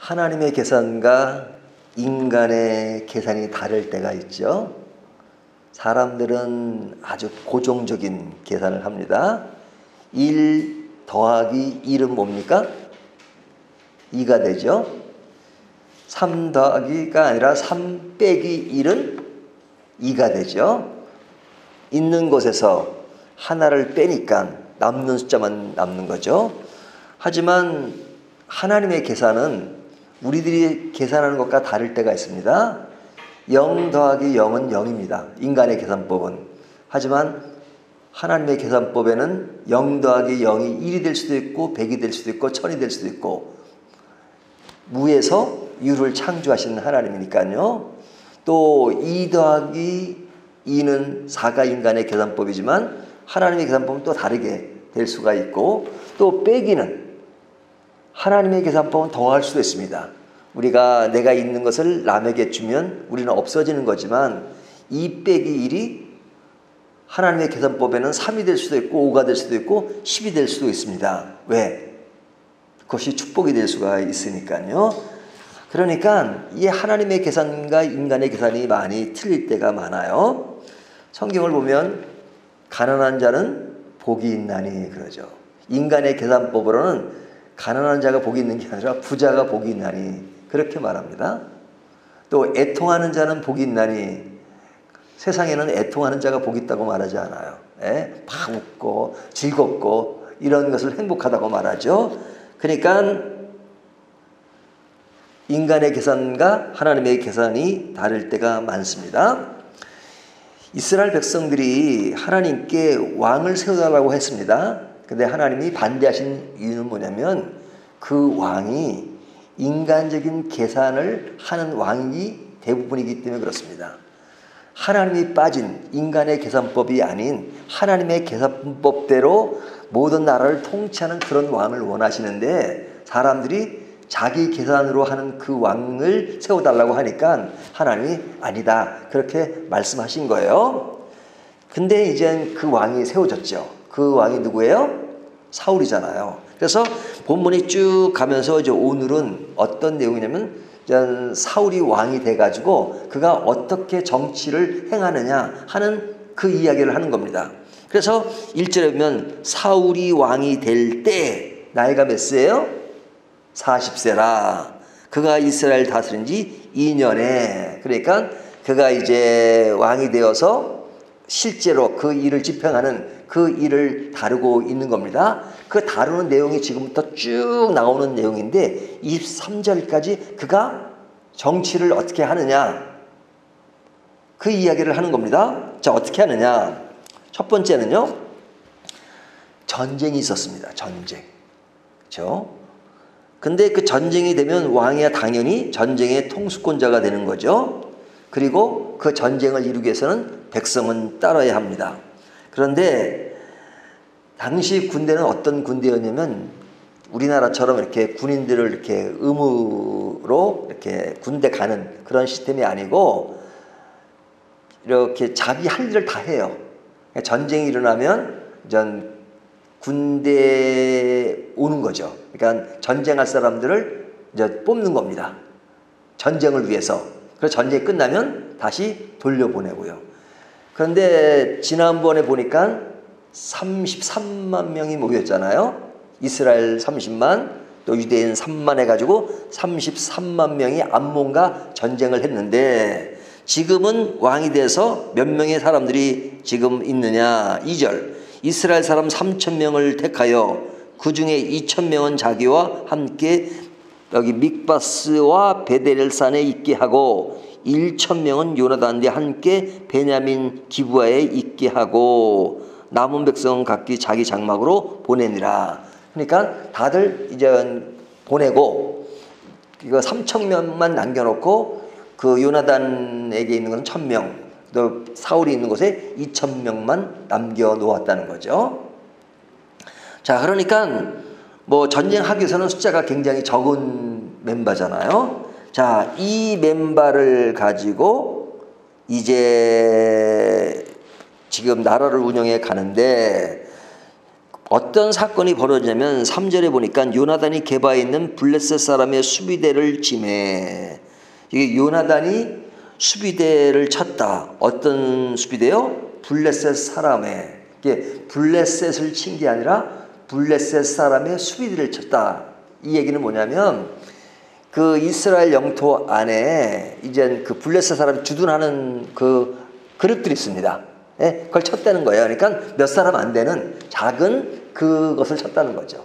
하나님의 계산과 인간의 계산이 다를 때가 있죠. 사람들은 아주 고정적인 계산을 합니다. 1 더하기 1은 뭡니까? 2가 되죠. 3 더하기가 아니라 3 빼기 1은 2가 되죠. 있는 곳에서 하나를 빼니까 남는 숫자만 남는 거죠. 하지만 하나님의 계산은 우리들이 계산하는 것과 다를 때가 있습니다. 0 더하기 0은 0입니다. 인간의 계산법은. 하지만 하나님의 계산법에는 0 더하기 0이 1이 될 수도 있고 100이 될 수도 있고 1000이 될 수도 있고 무에서 유를 창조하시는 하나님이니까요. 또 2 더하기 2는 4가 인간의 계산법이지만 하나님의 계산법은 또 다르게 될 수가 있고 또 빼기는 하나님의 계산법은 더할 수도 있습니다. 우리가 내가 있는 것을 남에게 주면 우리는 없어지는 거지만 2 빼기 1이 하나님의 계산법에는 3이 될 수도 있고 5가 될 수도 있고 10이 될 수도 있습니다. 왜? 그것이 축복이 될 수가 있으니까요. 그러니까 이 하나님의 계산과 인간의 계산이 많이 틀릴 때가 많아요. 성경을 보면 가난한 자는 복이 있나니 그러죠. 인간의 계산법으로는 가난한 자가 복이 있는 게 아니라 부자가 복이 있나니 그렇게 말합니다. 또 애통하는 자는 복이 있나니 세상에는 애통하는 자가 복이 있다고 말하지 않아요. 막 웃고 즐겁고 이런 것을 행복하다고 말하죠. 그러니까 인간의 계산과 하나님의 계산이 다를 때가 많습니다. 이스라엘 백성들이 하나님께 왕을 세워달라고 했습니다. 근데 하나님이 반대하신 이유는 뭐냐면 그 왕이 인간적인 계산을 하는 왕이 대부분이기 때문에 그렇습니다. 하나님이 빠진 인간의 계산법이 아닌 하나님의 계산법대로 모든 나라를 통치하는 그런 왕을 원하시는데 사람들이 자기 계산으로 하는 그 왕을 세워달라고 하니까 하나님이 아니다 그렇게 말씀하신 거예요. 근데 이젠 그 왕이 세워졌죠. 그 왕이 누구예요? 사울이잖아요. 그래서 본문이 쭉 가면서 이제 오늘은 어떤 내용이냐면 사울이 왕이 돼가지고 그가 어떻게 정치를 행하느냐 하는 그 이야기를 하는 겁니다. 그래서 1절에 보면 사울이 왕이 될 때 나이가 몇 세예요? 40세라. 그가 이스라엘 다스린 지 2년에 그러니까 그가 이제 왕이 되어서 실제로 그 일을 집행하는 그 일을 다루고 있는 겁니다. 그 다루는 내용이 지금부터 쭉 나오는 내용인데 23절까지 그가 정치를 어떻게 하느냐 그 이야기를 하는 겁니다. 자, 어떻게 하느냐. 첫 번째는요. 전쟁이 있었습니다. 전쟁. 그렇죠? 근데 그 전쟁이 되면 왕이야 당연히 전쟁의 통수권자가 되는 거죠. 그리고 그 전쟁을 이루기 위해서는 백성은 따라야 합니다. 그런데 당시 군대는 어떤 군대였냐면 우리나라처럼 이렇게 군인들을 이렇게 의무로 이렇게 군대 가는 그런 시스템이 아니고 이렇게 자기 할 일을 다 해요. 전쟁이 일어나면 전 군대에 오는 거죠. 그러니까 전쟁할 사람들을 이제 뽑는 겁니다. 전쟁을 위해서. 그래서 전쟁이 끝나면 다시 돌려보내고요. 그런데 지난번에 보니까 33만 명이 모였잖아요. 이스라엘 30만, 또 유대인 3만 해가지고 33만 명이 암몬과 전쟁을 했는데 지금은 왕이 돼서 몇 명의 사람들이 지금 있느냐. 2절. 이스라엘 사람 3,000명을 택하여 그 중에 2,000명은 자기와 함께 여기 믹바스와 베델산에 있게 하고 1,000명은 요나단과 함께 베냐민 기브아에 있게 하고 남은 백성은 각기 자기 장막으로 보내니라. 그러니까 다들 이제 보내고 이거 3,000명만 남겨놓고 그 요나단에게 있는 건 1,000명 또 사울이 있는 곳에 2,000명만 남겨놓았다는 거죠. 자, 그러니까 뭐 전쟁하기 위해서는 숫자가 굉장히 적은 멤버잖아요. 자, 이 멤버를 가지고 이제 지금 나라를 운영해 가는데 어떤 사건이 벌어지냐면 3절에 보니까 요나단이 게바에 있는 블레셋 사람의 수비대를 침해. 이게 요나단이 수비대를 쳤다. 어떤 수비대요? 블레셋 사람의. 이게 블레셋을 친 게 아니라 블레셋 사람의 수비대를 쳤다. 이 얘기는 뭐냐면 그 이스라엘 영토 안에 이제 그 블레셋 사람이 주둔하는 그 그룹들이 있습니다. 예? 그걸 쳤다는 거예요. 그러니까 몇 사람 안 되는 작은 그것을 쳤다는 거죠.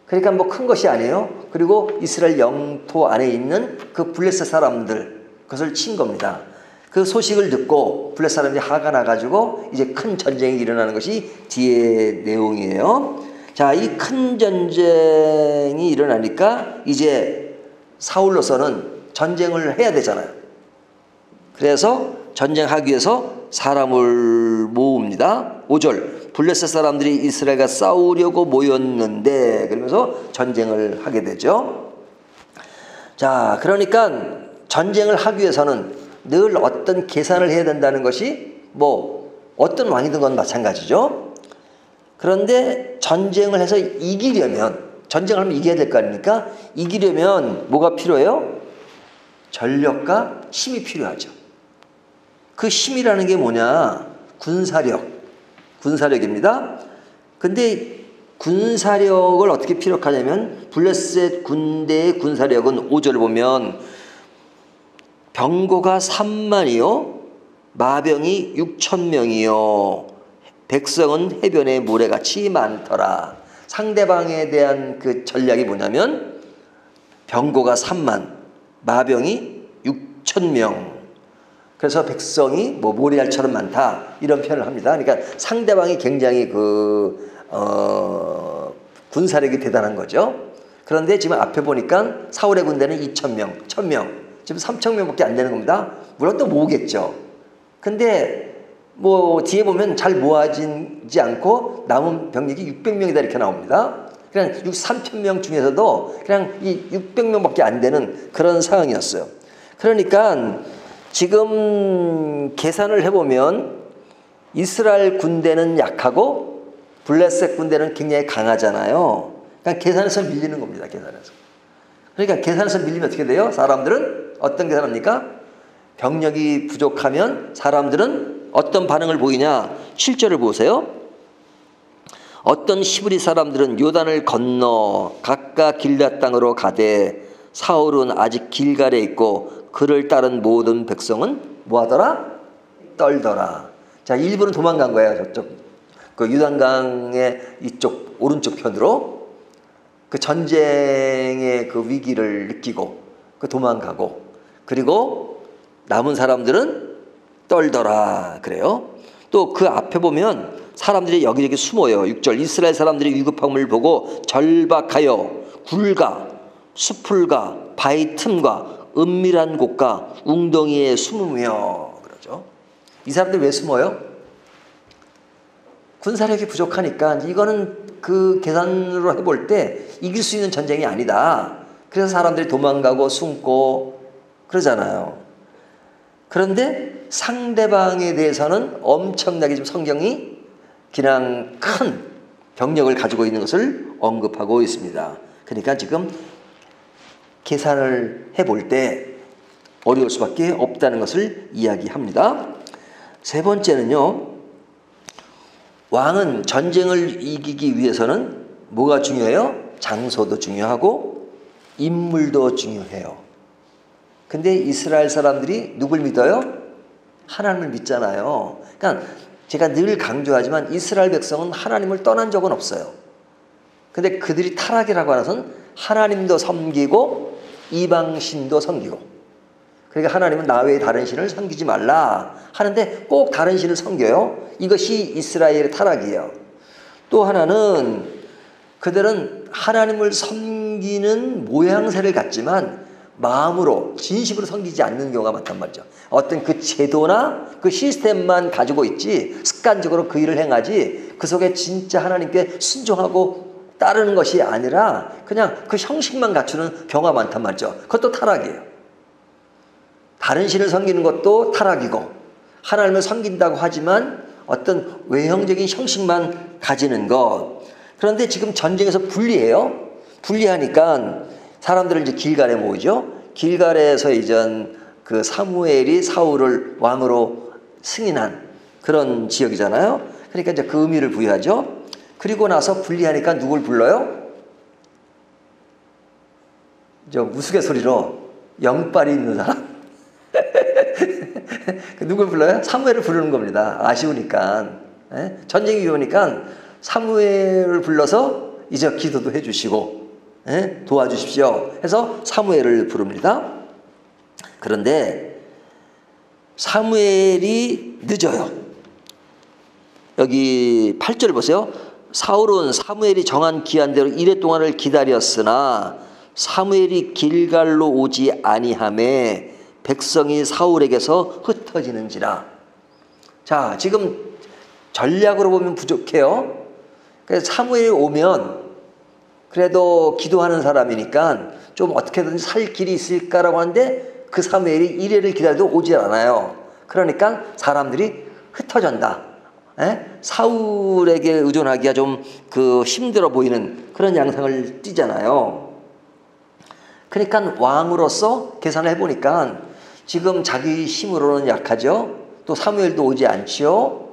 그러니까 뭐 큰 것이 아니에요. 그리고 이스라엘 영토 안에 있는 그 블레셋 사람들 그것을 친 겁니다. 그 소식을 듣고 블레셋 사람들이 화가 나가지고 이제 큰 전쟁이 일어나는 것이 뒤의 내용이에요. 자, 이 큰 전쟁이 일어나니까 이제 사울로서는 전쟁을 해야 되잖아요. 그래서 전쟁하기 위해서 사람을 모읍니다. 5절 블레셋 사람들이 이스라엘과 싸우려고 모였는데 그러면서 전쟁을 하게 되죠. 자, 그러니까 전쟁을 하기 위해서는 늘 어떤 계산을 해야 된다는 것이 뭐 어떤 왕이든 건 마찬가지죠. 그런데 전쟁을 해서 이기려면 전쟁을 하면 이겨야 될 거 아닙니까? 이기려면 뭐가 필요해요? 전력과 힘이 필요하죠. 그 힘이라는 게 뭐냐? 군사력입니다. 근데 군사력을 어떻게 피력하냐면 블레셋 군대의 군사력은 5절 보면 병거가 3만이요 마병이 6,000명이요 백성은 해변의 모래같이 많더라. 상대방에 대한 그 전략이 뭐냐면 병거가 3만 마병이 6,000명 그래서 백성이 뭐 모래알처럼 많다 이런 표현을 합니다. 그러니까 상대방이 굉장히 군사력이 대단한 거죠. 그런데 지금 앞에 보니까 사울의 군대는 2,000명, 1,000명, 지금 3,000명밖에 안 되는 겁니다. 물론 또 모으겠죠. 근데 뭐 뒤에 보면 잘 모아지지 않고 남은 병력이 600명이다 이렇게 나옵니다. 그냥 3,000명 중에서도 그냥 이 600명밖에 안 되는 그런 상황이었어요. 그러니까 지금 계산을 해보면 이스라엘 군대는 약하고 블레셋 군대는 굉장히 강하잖아요. 그러니까 계산해서 밀리는 겁니다. 계산해서. 그러니까 계산해서 밀리면 어떻게 돼요? 사람들은 어떤 계산합니까? 병력이 부족하면 사람들은 어떤 반응을 보이냐? 7절을 보세요. 어떤 히브리 사람들은 요단을 건너 각각 길앗 땅으로 가되 사울은 아직 길갈에 있고 그를 따른 모든 백성은 뭐하더라? 떨더라. 자, 일부는 도망간 거예요. 저쪽 그 유단강의 이쪽 오른쪽 편으로 그 전쟁의 그 위기를 느끼고 그 도망가고 그리고 남은 사람들은 떨더라 그래요. 또 그 앞에 보면 사람들이 여기저기 숨어요. 6절 이스라엘 사람들이 위급함을 보고 절박하여 굴가 수풀가 바위 틈과 은밀한 곳과 웅덩이에 숨으며 그러죠. 이 사람들 왜 숨어요? 군사력이 부족하니까 이거는 그 계산으로 해볼 때 이길 수 있는 전쟁이 아니다. 그래서 사람들이 도망가고 숨고 그러잖아요. 그런데 상대방에 대해서는 엄청나게 지금 성경이 그냥 큰 병력을 가지고 있는 것을 언급하고 있습니다. 그러니까 지금 계산을 해볼 때 어려울 수밖에 없다는 것을 이야기합니다. 세 번째는요. 왕은 전쟁을 이기기 위해서는 뭐가 중요해요? 장소도 중요하고 인물도 중요해요. 근데 이스라엘 사람들이 누굴 믿어요? 하나님을 믿잖아요. 그러니까 제가 늘 강조하지만 이스라엘 백성은 하나님을 떠난 적은 없어요. 근데 그들이 타락이라고 하나선 하나님도 섬기고 이방신도 섬기고 그러니까 하나님은 나 외에 다른 신을 섬기지 말라 하는데 꼭 다른 신을 섬겨요. 이것이 이스라엘의 타락이에요. 또 하나는 그들은 하나님을 섬기는 모양새를 갖지만 마음으로 진심으로 섬기지 않는 경우가 많단 말이죠. 어떤 그 제도나 그 시스템만 가지고 있지 습관적으로 그 일을 행하지 그 속에 진짜 하나님께 순종하고 따르는 것이 아니라 그냥 그 형식만 갖추는 경우가 많단 말이죠. 그것도 타락이에요. 다른 신을 섬기는 것도 타락이고 하나님을 섬긴다고 하지만 어떤 외형적인 형식만 가지는 것 그런데 지금 전쟁에서 불리해요. 불리하니까 사람들을 이제 길갈에 모으죠. 길갈에서 이전 그 사무엘이 사울을 왕으로 승인한 그런 지역이잖아요. 그러니까 이제 그 의미를 부여하죠. 그리고 나서 불리하니까 누굴 불러요? 저 우스갯소리로 영빨이 있는 사람. 누굴 불러요? 사무엘을 부르는 겁니다. 아쉬우니까. 전쟁이 위험하니까 사무엘을 불러서 이제 기도도 해주시고 도와주십시오 해서 사무엘을 부릅니다. 그런데 사무엘이 늦어요. 여기 8절 보세요. 사울은 사무엘이 정한 기한대로 이레 동안을 기다렸으나 사무엘이 길갈로 오지 아니하매 백성이 사울에게서 흩어지는지라. 자, 지금 전략으로 보면 부족해요. 그래서 사무엘이 오면 그래도 기도하는 사람이니까 좀 어떻게든 살 길이 있을까라고 하는데 그 사무엘이 이래를 기다려도 오지 않아요. 그러니까 사람들이 흩어진다. 사울에게 의존하기가 좀 그 힘들어 보이는 그런 양상을 띠잖아요. 그러니까 왕으로서 계산을 해보니까 지금 자기 힘으로는 약하죠. 또 사무엘도 오지 않지요.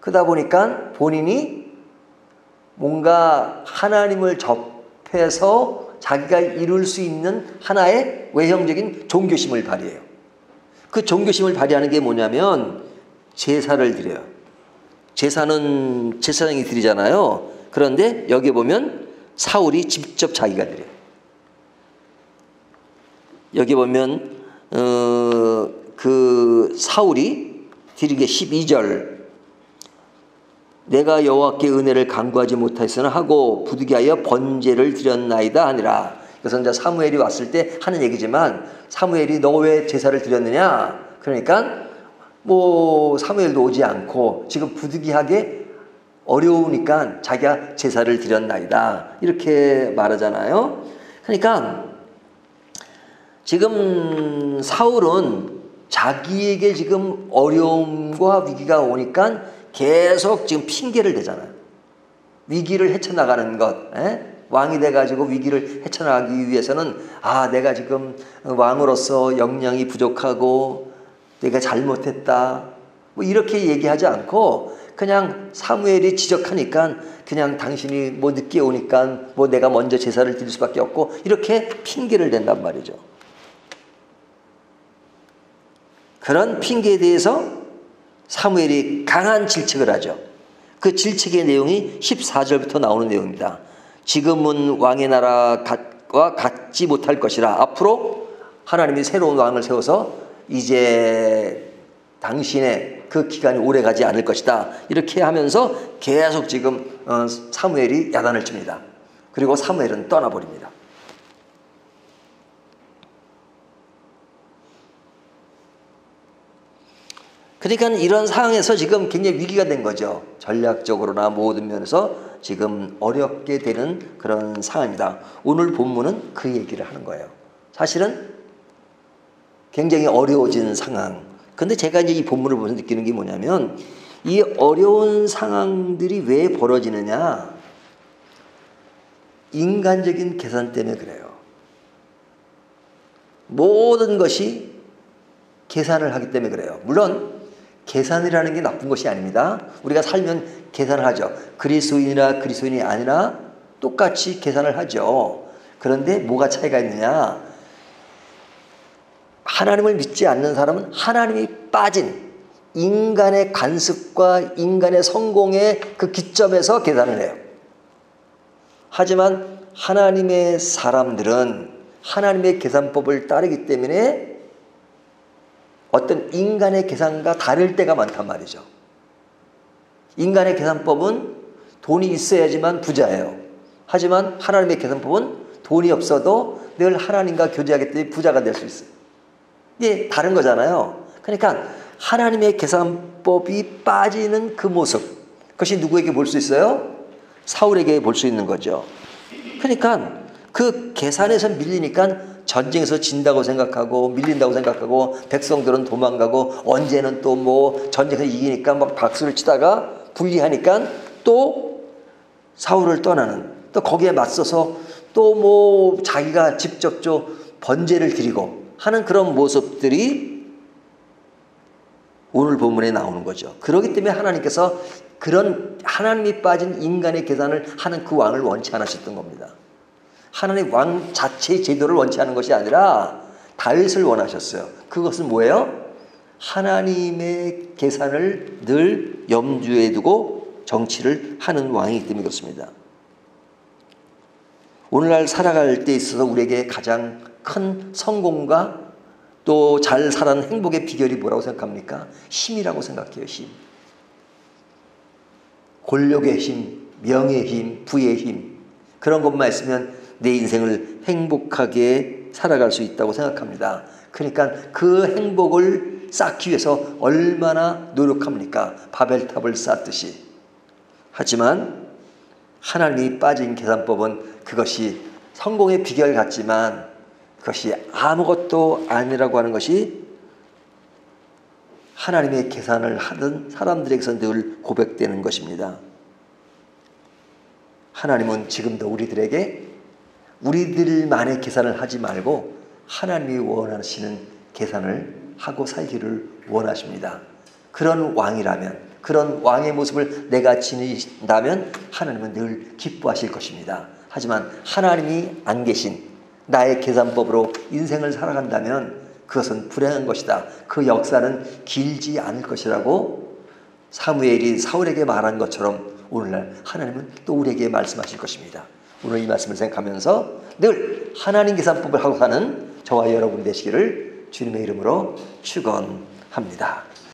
그러다 보니까 본인이 뭔가 하나님을 접해서 자기가 이룰 수 있는 하나의 외형적인 종교심을 발휘해요. 그 종교심을 발휘하는 게 뭐냐면 제사를 드려요. 제사는 제사장이 드리잖아요. 그런데 여기 보면 사울이 직접 자기가 드려요. 여기 보면 그 사울이 드리게 12절 내가 여호와께 은혜를 간구하지 못하였으나 하고 부득이하여 번제를 드렸나이다 하니라. 그래서 이제 사무엘이 왔을 때 하는 얘기지만 사무엘이 너 왜 제사를 드렸느냐? 그러니까 뭐 사무엘도 오지 않고 지금 부득이하게 어려우니까 자기가 제사를 드렸나이다 이렇게 말하잖아요. 그러니까 지금 사울은 자기에게 지금 어려움과 위기가 오니까 계속 지금 핑계를 대잖아요. 위기를 헤쳐나가는 것. 왕이 돼가지고 위기를 헤쳐나가기 위해서는 내가 지금 왕으로서 역량이 부족하고 내가 잘못했다 뭐 이렇게 얘기하지 않고 그냥 사무엘이 지적하니까 그냥 당신이 뭐 늦게 오니까 뭐 내가 먼저 제사를 드릴 수밖에 없고 이렇게 핑계를 댄단 말이죠. 그런 핑계에 대해서 사무엘이 강한 질책을 하죠. 그 질책의 내용이 14절부터 나오는 내용입니다. 지금은 왕의 나라와 같지 못할 것이라. 앞으로 하나님이 새로운 왕을 세워서 이제 당신의 그 기간이 오래가지 않을 것이다. 이렇게 하면서 계속 지금 사무엘이 야단을 칩니다. 그리고 사무엘은 떠나버립니다. 그러니까 이런 상황에서 지금 굉장히 위기가 된 거죠. 전략적으로나 모든 면에서 지금 어렵게 되는 그런 상황입니다. 오늘 본문은 그 얘기를 하는 거예요. 사실은 굉장히 어려워진 상황. 근데 제가 이제 이 본문을 보면서 느끼는 게 뭐냐면 이 어려운 상황들이 왜 벌어지느냐? 인간적인 계산 때문에 그래요. 모든 것이 계산을 하기 때문에 그래요. 물론 계산이라는 게 나쁜 것이 아닙니다. 우리가 살면 계산을 하죠. 그리스도인이나 그리스도인이 아니라 똑같이 계산을 하죠. 그런데 뭐가 차이가 있느냐? 하나님을 믿지 않는 사람은 하나님이 빠진 인간의 관습과 인간의 성공의 그 기점에서 계산을 해요. 하지만 하나님의 사람들은 하나님의 계산법을 따르기 때문에 어떤 인간의 계산과 다를 때가 많단 말이죠. 인간의 계산법은 돈이 있어야지만 부자예요. 하지만 하나님의 계산법은 돈이 없어도 늘 하나님과 교제하기 때문에 부자가 될 수 있어요. 이게 다른 거잖아요. 그러니까 하나님의 계산법이 빠지는 그 모습, 그것이 누구에게 볼 수 있어요? 사울에게 볼 수 있는 거죠. 그러니까 그 계산에서 밀리니까 전쟁에서 진다고 생각하고 밀린다고 생각하고 백성들은 도망가고 언제는 또 뭐 전쟁에서 이기니까 막 박수를 치다가 불리하니까 또 사울을 떠나는, 또 거기에 맞서서 또 뭐 자기가 직접적으로 번제를 드리고 하는 그런 모습들이 오늘 본문에 나오는 거죠. 그렇기 때문에 하나님께서 그런 하나님이 빠진 인간의 계산을 하는 그 왕을 원치 않으셨던 겁니다. 하나님 왕 자체의 제도를 원치 않은 것이 아니라 다윗을 원하셨어요. 그것은 뭐예요? 하나님의 계산을 늘 염두에 두고 정치를 하는 왕이기 때문에 그렇습니다. 오늘날 살아갈 때 있어서 우리에게 가장 큰 성공과 또 잘 살아가는 행복의 비결이 뭐라고 생각합니까? 힘이라고 생각해요. 힘. 권력의 힘, 명예의 힘, 부의 힘, 그런 것만 있으면 내 인생을 행복하게 살아갈 수 있다고 생각합니다. 그러니까 그 행복을 쌓기 위해서 얼마나 노력합니까? 바벨탑을 쌓듯이. 하지만 하나님이 빠진 계산법은 그것이 성공의 비결 같지만 그것이 아무것도 아니라고 하는 것이 하나님의 계산을 하던 사람들에게서 늘 고백되는 것입니다. 하나님은 지금도 우리들에게 우리들만의 계산을 하지 말고 하나님이 원하시는 계산을 하고 살기를 원하십니다. 그런 왕이라면, 그런 왕의 모습을 내가 지닌다면 하나님은 늘 기뻐하실 것입니다. 하지만 하나님이 안 계신 나의 계산법으로 인생을 살아간다면 그것은 불행한 것이다. 그 역사는 길지 않을 것이라고 사무엘이 사울에게 말한 것처럼 오늘날 하나님은 또 우리에게 말씀하실 것입니다. 오늘 이 말씀을 생각하면서 늘 하나님 계산법을 하고 사는 저와 여러분 되시기를 주님의 이름으로 축원합니다.